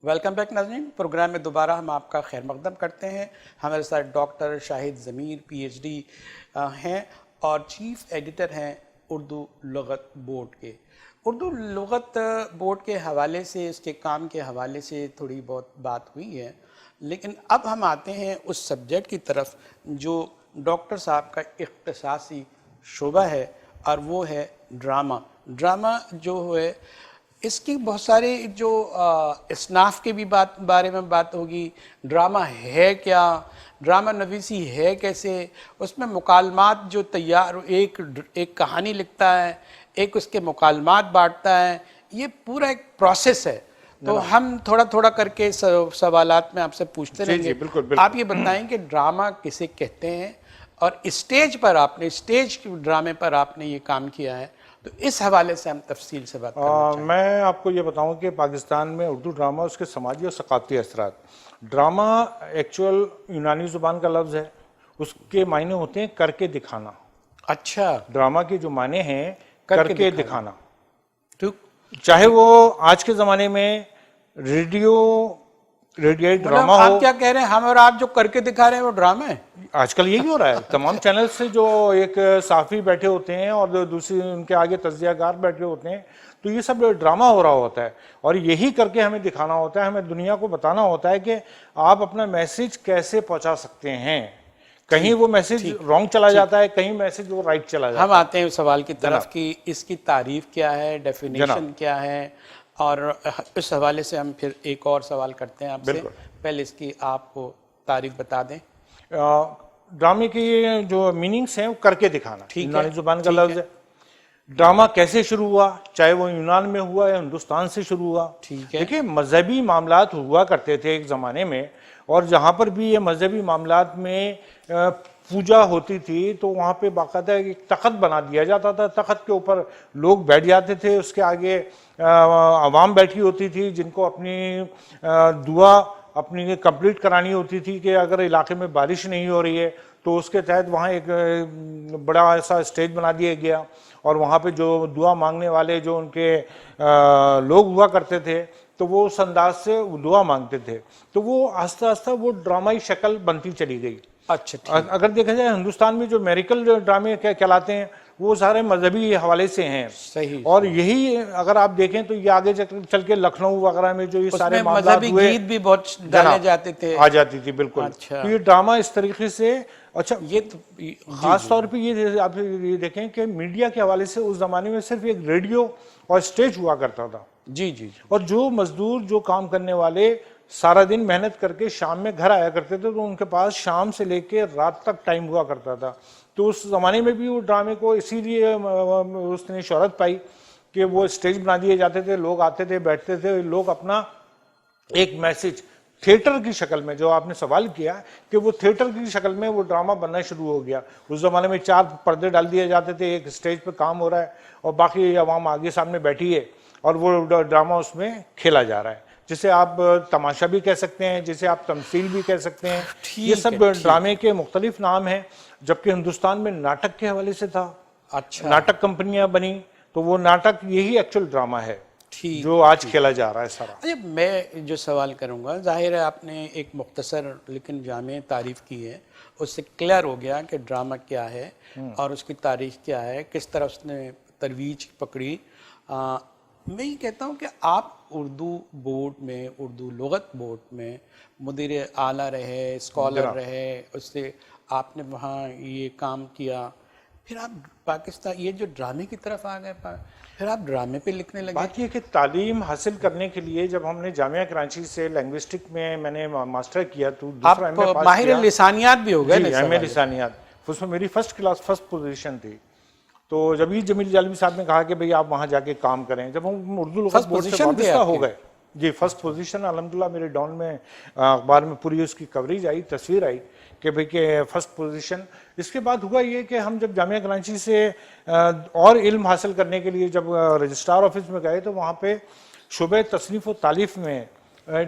Welcome back ناظرین، programme میں دوبارہ ہم آپ کا خیر مقدم کرتے ہیں۔ ہمارے ساتھ ڈاکٹر شاہد ضمیر PhD ہیں اور چیف ایڈیٹر ہیں اردو لغت بورڈ کے۔ اردو لغت بورڈ کے حوالے سے، اس کے کام کے حوالے سے تھوڑی بہت بات ہوئی ہے، لیکن اب ہم آتے ہیں اس سبجیکٹ کی طرف جو ڈاکٹر صاحب کا اختصاصی شعبہ ہے، اور وہ ہے ڈرامہ۔ ڈرامہ جو ہے، اس کی بہت سارے جو اصناف کے بھی بارے میں بات ہوگی۔ ڈرامہ ہے کیا، ڈرامہ نویسی ہے کیسے، اس میں مکالمات جو تیار ایک کہانی لکھتا ہے، ایک اس کے مکالمات بانٹتا ہے، یہ پورا ایک پروسیس ہے۔ تو ہم تھوڑا تھوڑا کر کے سوالات میں آپ سے پوچھتے رہیں گے۔ آپ یہ بتائیں کہ ڈرامہ کسے کہتے ہیں، اور اسٹیج پر آپ نے، اسٹیج ڈرامے پر آپ نے یہ کام کیا ہے، تو اس حوالے سے ہم تفصیل سے بات کرنا چاہیں گے۔ میں آپ کو یہ بتاؤں کہ پاکستان میں اردو ڈرامہ، اس کے سماجی اور ثقافتی اثرات۔ ڈرامہ ایکچول یونانی زبان کا لفظ ہے، اس کے معنی ہوتے ہیں کر کے دکھانا۔ اچھا، ڈرامہ کے جو معنی ہیں کر کے دکھانا، ٹھیک۔ چاہے وہ آج کے زمانے میں ریڈیٹ ڈرامہ ہو۔ آپ کیا کہہ رہے ہیں، ہم اور آپ جو کر کے دکھا رہے ہیں وہ ڈرامہ ہے؟ آج کل یہی ہو رہا ہے، تمام چینل سے جو ایک صحافی بیٹھے ہوتے ہیں اور دوسری ان کے آگے تجزیہ کار بیٹھے ہوتے ہیں، تو یہ سب ڈرامہ ہو رہا ہوتا ہے، اور یہی کر کے ہمیں دکھانا ہوتا ہے، ہمیں دنیا کو بتانا ہوتا ہے کہ آپ اپنا میسج کیسے پہنچا سکتے ہیں۔ کہیں وہ میسج رانگ چلا جاتا ہے، کہیں میسج وہ رائٹ چلا جاتا ہے۔ ہم آتے ہیں اس سوال کی طرف کہ اس کی تعریف کیا ہے، ڈیفینیشن کیا ہے، اور اس حوالے سے ہم پھر ایک اور سوال کرتے ہیں آپ سے۔ پہلے اس کی آپ کو تعریف بتا دیں۔ ڈرامے کی جو میننگز ہیں وہ کر کے دکھانا، یونانی زبان کا لفظ ہے۔ ڈرامہ کیسے شروع ہوا، چاہے وہ یونان میں ہوا یا ہندوستان سے شروع ہوا۔ دیکھیں، مذہبی معاملات ہوا کرتے تھے ایک زمانے میں، اور جہاں پر بھی یہ مذہبی معاملات میں پوجا ہوتی تھی تو وہاں پہ باقاعدہ ایک تخت بنا دیا جاتا تھا، تخت کے اوپر لوگ بیٹھ جاتے تھے، اس کے آگے عوام بیٹھی ہوتی تھی جن کو اپنی دعا اپنی کمپلیٹ کرانی ہوتی تھی کہ اگر علاقے میں بارش نہیں ہو رہی ہے تو اس کے تحت وہاں ایک بڑا ایسا اسٹیج بنا دیا گیا، اور وہاں پہ جو دعا مانگنے والے جو ان کے لوگ ہوا کرتے تھے تو وہ اس انداز سے دعا مانگتے تھے، تو وہ آہستہ آہستہ وہ ڈرامائی شکل بنتی چلی گئی۔ اچھا، اگر دیکھا جائے ہندوستان میں جو میریکل ڈرامے کہلاتے ہیں وہ سارے مذہبی حوالے سے ہیں۔ صحیح۔ اور یہی اگر آپ دیکھیں تو یہ آگے چل کے لکھنؤ وغیرہ میں جو یہ سارے معاملات ہوئے، مذہبی گیت بھی بہت ڈالے جاتے تھے، آ جاتی تھی، بالکل۔ تو یہ ڈرامہ اس طریقے سے، اچھا یہ خاص طور پہ یہ آپ یہ دیکھیں کہ میڈیا کے حوالے سے اس زمانے میں صرف ایک ریڈیو اور اسٹیج ہوا کرتا تھا۔ جی جی، اور جو مزدور، جو کام کرنے والے سارا دن محنت کر کے شام میں گھر آیا کرتے تھے تو ان کے پاس شام سے لے کے رات تک ٹائم ہوا کرتا تھا۔ تو اس زمانے میں بھی وہ ڈرامے کو اسی لیے اس نے شہرت پائی کہ وہ اسٹیج بنا دیے جاتے تھے، لوگ آتے تھے، بیٹھتے تھے، لوگ اپنا ایک میسج تھیٹر کی شکل میں، جو آپ نے سوال کیا کہ وہ تھیٹر کی شکل میں وہ ڈرامہ بننا شروع ہو گیا۔ اس زمانے میں 4 پردے ڈال دیے جاتے تھے، ایک اسٹیج پہ کام ہو رہا ہے اور باقی عوام آگے سامنے بیٹھی ہے اور وہ ڈرامہ اس میں کھیلا جا رہا ہے، جسے آپ تماشا بھی کہہ سکتے ہیں، جسے آپ تمثیل بھی کہہ سکتے ہیں۔ یہ سب ڈرامے کے مختلف نام ہیں، جبکہ ہندوستان میں ناٹک کے حوالے سے تھا۔ اچھا، ناٹک کمپنیاں بنی تو وہ ناٹک یہی ایکچول ڈرامہ ہے جو آج کھیلا جا رہا ہے سارا۔ اچھا، میں جو سوال کروں گا، ظاہر ہے آپ نے ایک مختصر لیکن جامع تعریف کی ہے، اس سے کلیئر ہو گیا کہ ڈرامہ کیا ہے اور اس کی تاریخ کیا ہے، کس طرح اس نے ترویج پکڑی۔ میں یہ کہتا ہوں کہ آپ اردو بورڈ میں، اردو لغت بورڈ میں مدیر اعلیٰ رہے، اسکالر رہے، اس سے آپ نے وہاں یہ کام کیا، پھر آپ پاکستان یہ جو ڈرامے کی طرف آ گئے، پھر آپ ڈرامے پہ لکھنے لگے۔ بات یہ کہ تعلیم حاصل کرنے کے لیے جب ہم نے جامعہ کراچی سے لنگوسٹک میں نے ماسٹر کیا تو دوسرا ایم اے پاس کیا۔ ماہر لسانیات بھی ہو گئے؟ جی، ایم اے لسانیات، اس میں میری فرسٹ کلاس فرسٹ پوزیشن تھی۔ تو جب یہ جمیل جالبی صاحب نے کہا کہ بھئی آپ وہاں جا کے کام کریں، جب ہم اردو لغت بورڈ سے وابستہ ہو گئے، جی فرسٹ پوزیشن الحمدللہ میرے ڈاؤن میں اخبار میں پوری اس کی کوریج آئی، تصویر آئی کہ بھئی کہ فرسٹ پوزیشن۔ اس کے بعد ہوا یہ کہ ہم جب جامعہ کراچی سے اور علم حاصل کرنے کے لیے جب رجسٹرار آفس میں گئے تو وہاں پہ شعبہ تصنیف و تالیف میں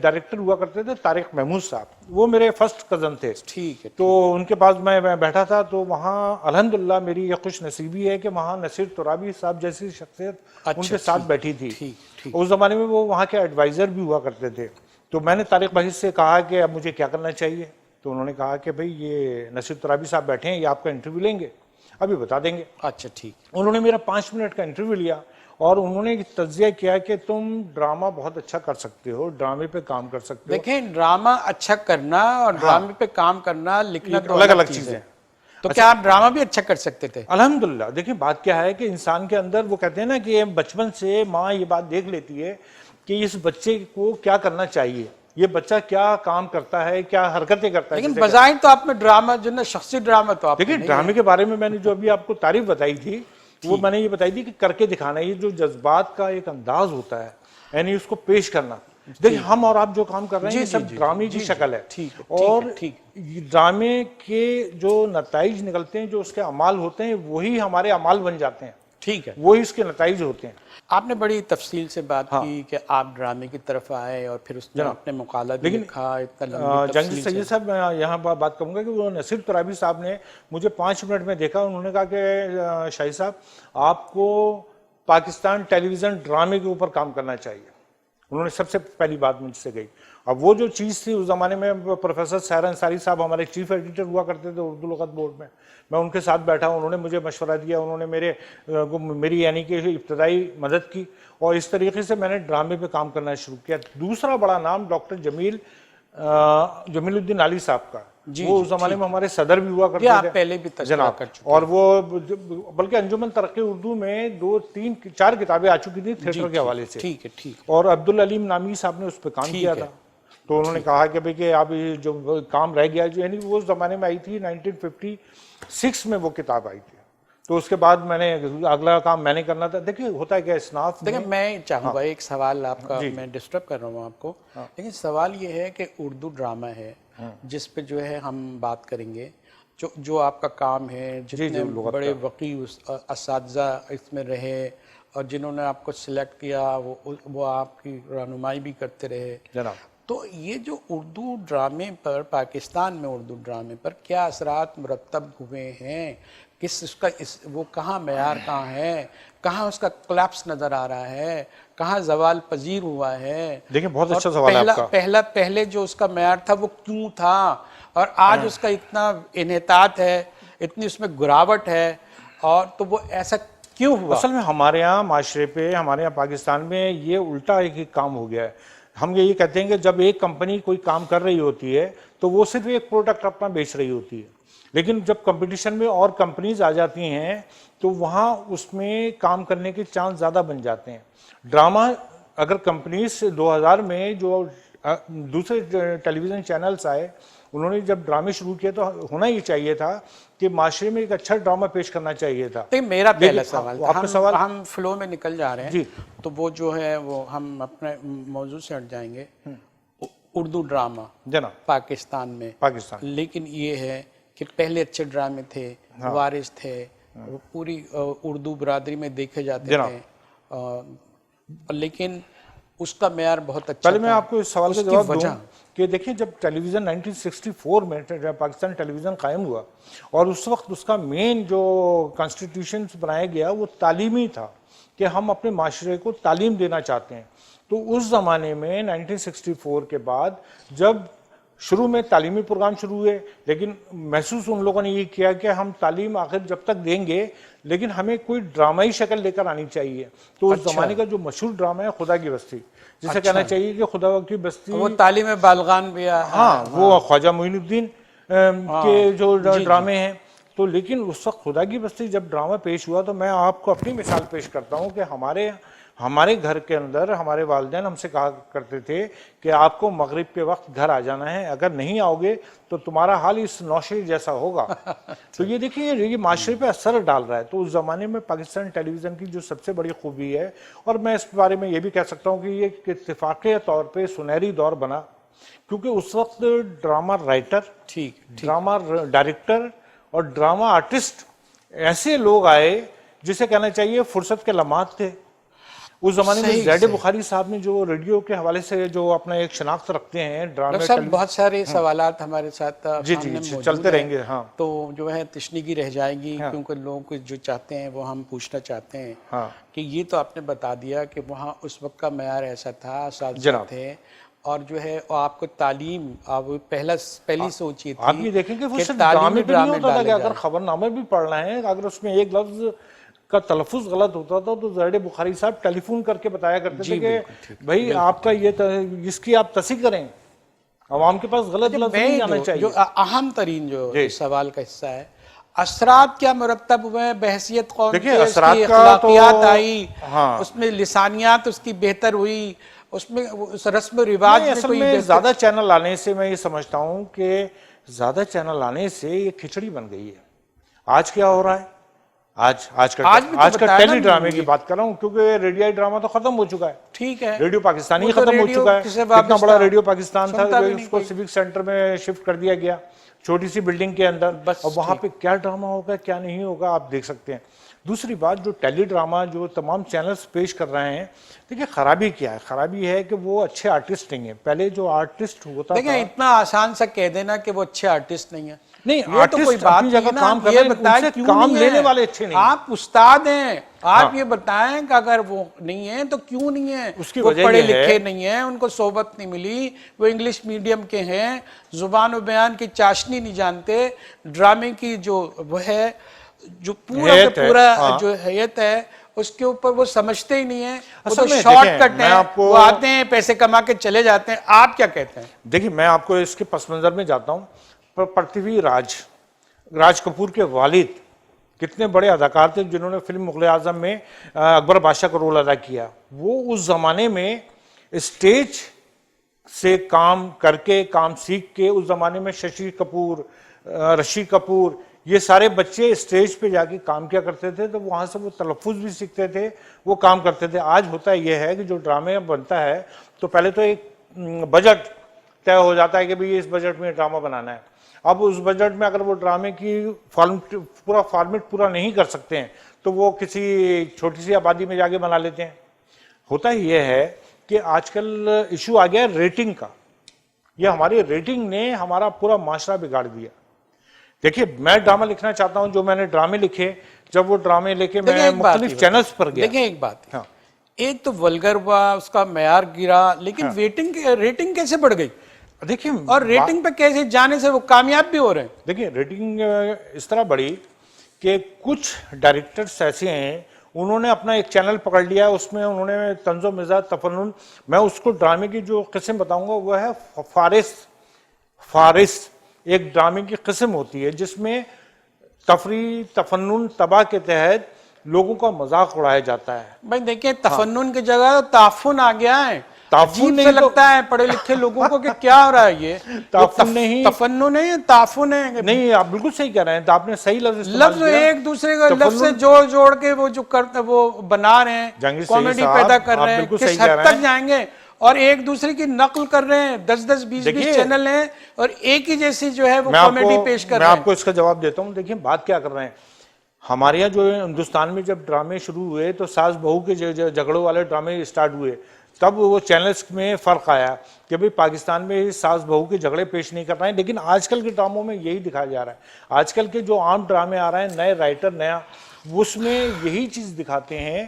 ڈائریکٹر ہوا کرتے تھے طارق محمود صاحب، وہ میرے فرسٹ کزن تھے۔ ٹھیک ہے۔ تو ان کے پاس میں بیٹھا تھا تو وہاں الحمدللہ میری یہ خوش نصیبی ہے کہ وہاں نصیر ترابی صاحب جیسی شخصیت ان کے ساتھ بیٹھی تھی۔ اس زمانے میں وہ وہاں کے ایڈوائزر بھی ہوا کرتے تھے۔ تو میں نے طارق بھائی سے کہا کہ اب مجھے کیا کرنا چاہیے، تو انہوں نے کہا کہ بھئی یہ نصیر ترابی صاحب بیٹھے ہیں، یہ آپ کا انٹرویو لیں گے، ابھی بتا دیں گے۔ اچھا ٹھیک۔ انہوں نے میرا 5 منٹ کا انٹرویو لیا اور انہوں نے تجزیہ کیا کہ تم ڈرامہ بہت اچھا کر سکتے ہو، ڈرامے پہ کام کر سکتے ہو۔ دیکھیں ڈرامہ اچھا کرنا اور ڈرامے پہ کام کرنا لکھنا تو الگ الگ چیزیں ہیں۔ تو کیا آپ ڈرامہ بھی اچھا کر سکتے تھے؟ الحمدللہ۔ دیکھیں بات کیا ہے کہ انسان کے اندر وہ کہتے ہیں نا کہ بچپن سے ماں یہ بات دیکھ لیتی ہے کہ اس بچے کو کیا کرنا چاہیے، یہ بچہ کیا کام کرتا ہے، کیا حرکتیں کرتا ہے۔ لیکن بظاہر تو آپ نے ڈرامہ جو نا شخصی ڈرامہ تو آپ دیکھیں ڈرامے کے بارے میں نے جو ابھی آپ کو تعریف بتائی تھی وہ میں نے یہ بتائی تھی کہ کر کے دکھانا، یہ جو جذبات کا ایک انداز ہوتا ہے یعنی اس کو پیش کرنا۔ دیکھیں ہم اور آپ جو کام کر رہے ہیں یہ سب ڈرامے کی شکل ہے، اور ڈرامے کے جو نتائج نکلتے ہیں، جو اس کے اعمال ہوتے ہیں، وہی ہمارے اعمال بن جاتے ہیں، ٹھیک ہے، وہی اس کے نتائج ہوتے ہیں۔ آپ نے بڑی تفصیل سے بات کی کہ آپ ڈرامے کی طرف آئے اور پھر اس نے اپنے مقالہ بھی لکھا اتنا لمبی جنگی سید صاحب میں یہاں بات کروں گا کہ وہ نصیر ترابی صاحب نے مجھے 5 منٹ میں دیکھا، انہوں نے کہا کہ شاہد صاحب آپ کو پاکستان ٹیلی ویژن ڈرامے کے اوپر کام کرنا چاہیے، انہوں نے سب سے پہلی بات مجھ سے کہی۔ اب وہ جو چیز تھی اس زمانے میں پروفیسر سحر انصاری صاحب ہمارے چیف ایڈیٹر ہوا کرتے تھے اردو لغت بورڈ میں ان کے ساتھ بیٹھا، انہوں نے مجھے مشورہ دیا، انہوں نے میری یعنی کہ ابتدائی مدد کی، اور اس طریقے سے میں نے ڈرامے پہ کام کرنا شروع کیا۔ دوسرا بڑا نام ڈاکٹر جمیل الدین علی صاحب کا، وہ اس زمانے میں ہمارے صدر بھی ہوا کرتے تھے پہلے بھی جناب، اور وہ بلکہ انجمن ترقی اردو میں 2 3 4 کتابیں آ چکی تھی تھیٹر کے حوالے سے، ٹھیک ہے ٹھیک، اور عبدالعلیم نامی صاحب نے اس پہ کام کیا تھا۔ تو انہوں نے کہا کہ بھئی کہ اب جو کام رہ گیا جو یعنی وہ زمانے میں آئی تھی 1956 میں وہ کتاب آئی تھی، تو اس کے بعد میں نے اگلا کام میں نے کرنا تھا۔ دیکھیں ہوتا ہے کہ اسناف دیکھیں میں چاہوں گا ایک سوال آپ کا، میں ڈسٹرب کر رہا ہوں آپ کو، لیکن سوال یہ ہے کہ اردو ڈرامہ ہے جس پہ جو ہے ہم بات کریں گے، جو آپ کا کام ہے، جتنے بڑے وقی اساتذہ اس میں رہے اور جنہوں نے آپ کو سلیکٹ کیا وہ آپ کی رہنمائی بھی کرتے رہے جناب، تو یہ جو اردو ڈرامے پر، پاکستان میں اردو ڈرامے پر کیا اثرات مرتب ہوئے ہیں، اس کا وہ کہاں معیار کہاں ہے، کہاں اس کا کلیپس نظر آ رہا ہے، کہاں زوال پذیر ہوا ہے؟ دیکھیں بہت اچھا سوال ہے آپ کا۔ پہلے جو اس کا معیار تھا وہ کیوں تھا، اور آج اس کا اتنا انحطاط ہے، اتنی اس میں گراوٹ ہے، اور تو وہ ایسا کیوں ہوا؟ اصل میں ہمارے ہاں معاشرے پہ، ہمارے ہاں پاکستان میں یہ الٹا ایک کام ہو گیا ہے۔ ہم یہ کہتے ہیں کہ جب ایک کمپنی کوئی کام کر رہی ہوتی ہے تو وہ صرف ایک پروڈکٹ اپنا بیچ رہی ہوتی ہے، لیکن جب کمپٹیشن میں اور کمپنیز آ جاتی ہیں تو وہاں اس میں کام کرنے کے چانس زیادہ بن جاتے ہیں۔ ڈرامہ اگر کمپنیز 2000 میں جو دوسرے ٹیلی ویژن چینلز آئے انہوں نے جب ڈرامے شروع کیے تو ہونا یہ چاہیے تھا کہ معاشرے میں ایک اچھا ڈرامہ پیش کرنا چاہیے تھا۔ میرا پہلا سوال آپ کا سوال، ہم فلو میں نکل جا رہے ہیں تو وہ جو ہے وہ ہم اپنے موضوع سے ہٹ جائیں گے۔ اردو ڈرامہ جناب پاکستان میں، لیکن یہ ہے کہ پہلے اچھے ڈرامے تھے، وارث تھے، وہ پوری اردو برادری میں دیکھے جاتے تھے، لیکن اس کا معیار بہت اچھا۔ پہلے میں آپ کو اس سوال کا جواب دوں کہ دیکھیں جب ٹیلی ویژن 1964 میں پاکستان ٹیلی ویژن قائم ہوا اور اس وقت اس کا مین جو کانسٹیٹیوشن بنایا گیا وہ تعلیمی تھا کہ ہم اپنے معاشرے کو تعلیم دینا چاہتے ہیں، تو اس زمانے میں 1964 کے بعد جب شروع میں تعلیمی پروگرام شروع ہوئے، لیکن محسوس ان لوگوں نے یہ کیا کہ ہم تعلیم آخر جب تک دیں گے لیکن ہمیں کوئی ڈرامائی شکل لے کر آنی چاہیے۔ تو اس زمانے کا جو مشہور ڈرامہ ہے خدا کی بستی، جسے کہنا چاہیے کہ خدا کی بستی، وہ تعلیم بالغان بھی، ہاں وہ خواجہ معین الدین کے جو ڈرامے ہیں۔ تو لیکن اس وقت خدا کی بستی جب ڈرامہ پیش ہوا تو میں آپ کو اپنی مثال پیش کرتا ہوں کہ ہمارے گھر کے اندر ہمارے والدین ہم سے کہا کرتے تھے کہ آپ کو مغرب کے وقت گھر آ جانا ہے، اگر نہیں آؤ گے تو تمہارا حال اس نوشے جیسا ہوگا۔ تو یہ دیکھیں یہ معاشرے پہ اثر ڈال رہا ہے۔ تو اس زمانے میں پاکستان ٹیلی ویژن کی جو سب سے بڑی خوبی ہے، اور میں اس بارے میں یہ بھی کہہ سکتا ہوں کہ یہ اتفاقی طور پہ سنہری دور بنا، کیونکہ اس وقت ڈرامہ رائٹر، ڈرامہ ڈائریکٹر اور ڈرامہ آرٹسٹ ایسے لوگ آئے جسے کہنا چاہیے فرصت کے لمحات تھے۔ اس زمانے میں زید بخاری صاحب نے جو ریڈیو کے حوالے سے جو اپنا ایک شناخت رکھتے ہیں ڈرامے، بہت سارے سوالات ہمارے ساتھ چلتے رہیں گے، ہاں تو جو ہے تشنیگی رہ جائے گی، کیونکہ لوگ جو چاہتے ہیں وہ ہم پوچھنا چاہتے ہیں کہ یہ تو آپ نے بتا دیا کہ وہاں اس وقت کا معیار ایسا تھا، اساتذہ تھے، اور جو ہے آپ کو تعلیم پہلی سوچ یہ تھی آپ یہ دیکھیں کہ وہ صرف ڈرامے پہ نہیں ہوتا تھا کہ اگر خبر نامے بھی پڑھنا ہے اگر اس میں ایک لفظ کا تلفظ غلط ہوتا تھا تو زہر بخاری صاحب ٹیلی فون کر کے بتایا کرتے تھے کہ بھائی آپ کا یہ اس کی آپ تصحیح کریں، عوام کے پاس غلط لفظ نہیں جانا چاہیے۔ جو اہم ترین جو سوال کا حصہ ہے، اثرات کیا مرتب ہوئے ہیں بحیثیت قوم کے، اس کی اخلاقیات آئی، اس میں لسانیات اس کی بہتر ہوئی، اس میں رسم و رواج میں اصل میں زیادہ چینل آنے سے میں یہ سمجھتا ہوں کہ زیادہ چینل آنے سے یہ کھچڑی بن گئی ہے۔ آج کیا ہو رہا ہے؟ آج کا ٹیلی ڈرامے کی بات کر رہا ہوں کیونکہ ریڈیائی ڈرامہ تو ختم ہو چکا ہے۔ ٹھیک ہے، ریڈیو پاکستانی ختم ہو چکا ہے، اتنا بڑا ریڈیو پاکستان تھا اس کو سیوک سینٹر میں شفٹ کر دیا گیا، چھوٹی سی بلڈنگ کے اندر، اور وہاں پہ کیا ڈرامہ ہوگا کیا نہیں ہوگا آپ دیکھ سکتے ہیں۔ دوسری بات، جو ٹیلی ڈرامہ جو تمام چینلز پیش کر رہے ہیں، دیکھیں خرابی کیا ہے؟ خرابی ہے کہ وہ اچھے آرٹسٹ نہیں ہیں۔ پہلے جو آرٹسٹ ہوتا تھا، دیکھیں اتنا آسان سا کہہ دینا کہ وہ اچھے آرٹسٹ نہیں ہیں، نہیں آرٹسٹ اپنی جگہ کام کر رہے ہیں، ان سے کام لینے والے اچھے نہیں ہیں۔ آپ استاد ہیں، آپ یہ بتائیں کہ اگر وہ نہیں ہیں تو کیوں نہیں ہیں؟ اس کی وہ وجہ پڑھے یہ ہے، لکھے نہیں ہیں، ان کو صحبت نہیں ملی، وہ انگلش میڈیم کے ہیں، زبان و بیان کی چاشنی نہیں جانتے، ڈرامے کی جو وہ ہے، جو پورا کا پورا جو حیت ہے اس کے اوپر وہ سمجھتے ہی نہیں ہیں، وہ تو شارٹ کٹ ہیں، وہ آتے ہیں پیسے کما کے چلے جاتے ہیں۔ آپ کیا کہتے ہیں؟ دیکھیں میں آپ کو اس کے پس منظر میں جاتا ہوں۔ پرتھوی راج کپور کے والد کتنے بڑے اداکار تھے جنہوں نے فلم مغل اعظم میں اکبر بادشاہ کا رول ادا کیا۔ وہ اس زمانے میں اسٹیج سے کام کر کے، کام سیکھ کے، اس زمانے میں ششی کپور، رشی کپور، یہ سارے بچے اسٹیج پہ جا کے کام کیا کرتے تھے، تو وہاں سے وہ تلفظ بھی سیکھتے تھے، وہ کام کرتے تھے۔ آج ہوتا یہ ہے کہ جو ڈرامے بنتا ہے تو پہلے تو ایک بجٹ طے ہو جاتا ہے کہ بھئی اس بجٹ میں ڈرامہ بنانا ہے۔ اب اس بجٹ میں اگر وہ ڈرامے کی پورا فارمیٹ پورا نہیں کر سکتے ہیں تو وہ کسی چھوٹی سی آبادی میں جا کے بنا لیتے ہیں۔ ہوتا یہ ہے کہ آج کل ایشو آ گیا ہے ریٹنگ کا۔ یہ ہماری ریٹنگ نے ہمارا پورا معاشرہ بگاڑ دیا۔ دیکھیے میں ڈرامہ لکھنا چاہتا ہوں، جو میں نے ڈرامے لکھے، جب وہ ڈرامے لے کے میں مختلف چینلز پر گیا۔ دیکھیں ایک بات، ایک تو ولگر ہوا، اس کا معیار گرا، لیکن ریٹنگ کیسے بڑھ گئی؟ دیکھیں اور ریٹنگ پہ کیسے جانے سے وہ کامیاب بھی ہو رہے ہیں؟ دیکھیں ریٹنگ اس طرح بڑھی کہ کچھ ڈائریکٹرز ایسے ہیں، انہوں نے اپنا ایک چینل پکڑ لیا، اس میں انہوں نے طنز و مزاح، تفنن، میں اس کو ڈرامے کی جو قسم بتاؤں گا وہ ہے فارس ایک ڈرامے کی قسم ہوتی ہے جس میں تفریح، تفنن، طبع کے تحت لوگوں کا مذاق اڑایا جاتا ہے۔ بھائی دیکھیں تفنن کی جگہ تعفن آ گیا ہے۔ عجیب سے لگتا ہے پڑھے لکھے لوگوں کو کہ کیا ہو رہا ہے یہ تفنن ہے، تعفن ہے۔ نہیں آپ بالکل صحیح کہہ رہے ہیں، آپ نے صحیح لفظ ایک دوسرے کا لفظ سے جوڑ کے وہ جو کرتے وہ بنا رہے ہیں، کامیڈی پیدا کر رہے ہیں، کس حد تک جائیں گے؟ اور ایک دوسرے کی نقل کر رہے ہیں، 10 20 چینل ہیں اور ایک ہی جیسی جو ہے وہ کامیڈی پیش کر رہے ہیں۔ میں آپ کو اس کا جواب دیتا ہوں۔ دیکھیں بات کیا کر رہے ہیں، ہمارے یہاں جو ہندوستان میں جب ڈرامے شروع ہوئے تو ساس بہو کے جھگڑوں والے ڈرامے اسٹارٹ ہوئے، تب وہ چینلز میں فرق آیا کہ بھئی پاکستان میں ساس بہو کے جھگڑے پیش نہیں کر رہے ہیں، لیکن آج کل کے ڈراموں میں یہی دکھایا جا رہا ہے۔ آج کل کے جو عام ڈرامے آ رہے ہیں، نئے رائٹر نیا، اس میں یہی چیز دکھاتے ہیں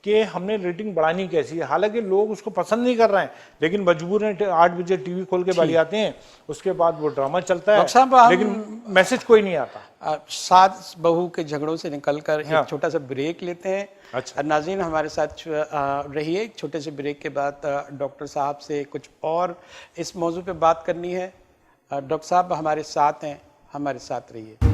کہ ہم نے ریٹنگ بڑھانی کیسی ہے، حالانکہ لوگ اس کو پسند نہیں کر رہے ہیں، لیکن مجبور ہیں 8 بجے ٹی وی کھول کے بیٹھ جاتے ہیں، اس کے بعد وہ ڈرامہ چلتا ہے لیکن میسج کوئی نہیں آتا۔ ساس بہو کے جھگڑوں سے نکل کر ایک چھوٹا سا بریک لیتے ہیں۔ ناظرین ہمارے ساتھ رہیے، ایک چھوٹے سے بریک کے بعد ڈاکٹر صاحب سے کچھ اور اس موضوع پہ بات کرنی ہے۔ ڈاکٹر صاحب ہمارے ساتھ ہیں، ہمارے ساتھ رہیے۔